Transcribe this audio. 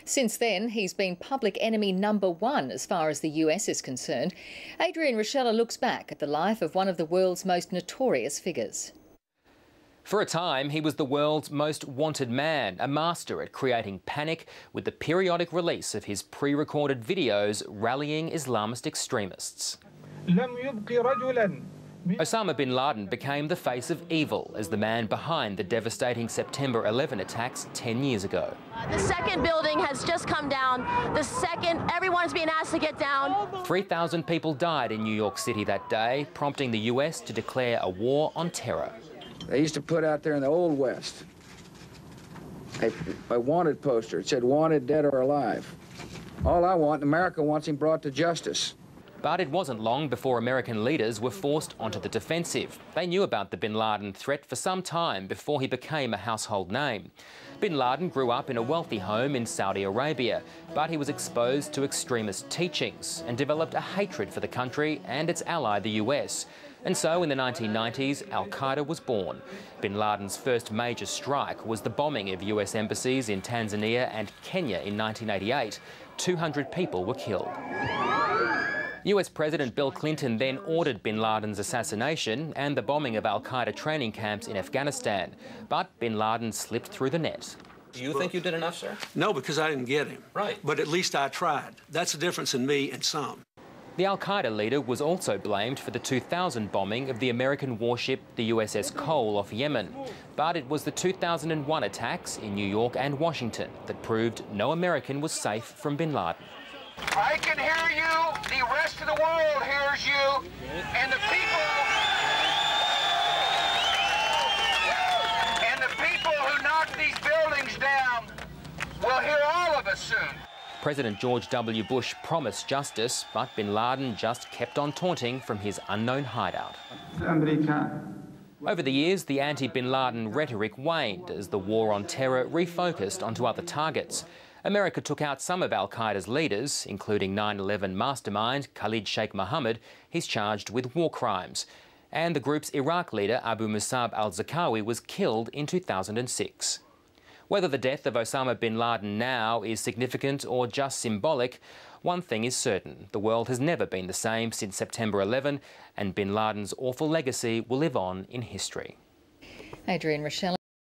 Since then, he's been public enemy #1 as far as the US is concerned. Adrian Rochella looks back at the life of one of the world's most notorious figures. For a time, he was the world's most wanted man, a master at creating panic with the periodic release of his pre-recorded videos rallying Islamist extremists. Osama bin Laden became the face of evil as the man behind the devastating September 11 attacks 10 years ago. The second building has just come down. The second, everyone's being asked to get down. 3,000 people died in New York City that day, prompting the US to declare a war on terror. They used to put out there in the Old West a wanted poster. It said, "Wanted, dead or alive." All I want, America wants him brought to justice. But it wasn't long before American leaders were forced onto the defensive. They knew about the bin Laden threat for some time before he became a household name. Bin Laden grew up in a wealthy home in Saudi Arabia, but he was exposed to extremist teachings and developed a hatred for the country and its ally, the US. And so in the 1990s, Al-Qaeda was born. Bin Laden's first major strike was the bombing of US embassies in Tanzania and Kenya in 1988. 200 people were killed. US President Bill Clinton then ordered bin Laden's assassination and the bombing of Al-Qaeda training camps in Afghanistan. But bin Laden slipped through the net. Do you think you did enough, sir? No, because I didn't get him. Right. But at least I tried. That's the difference in me and some. The Al-Qaeda leader was also blamed for the 2000 bombing of the American warship the USS Cole off Yemen. But it was the 2001 attacks in New York and Washington that proved no American was safe from bin Laden. I can hear you, the rest of the world hears you, and the people who knock these buildings down will hear all of us soon. President George W. Bush promised justice, but bin Laden just kept on taunting from his unknown hideout. Over the years, the anti-bin Laden rhetoric waned as the war on terror refocused onto other targets. America took out some of al-Qaeda's leaders, including 9/11 mastermind Khalid Sheikh Mohammed. He's charged with war crimes. And the group's Iraq leader, Abu Musab al-Zarqawi, was killed in 2006. Whether the death of Osama bin Laden now is significant or just symbolic, one thing is certain. The world has never been the same since September 11, and bin Laden's awful legacy will live on in history. Adrian Rochella.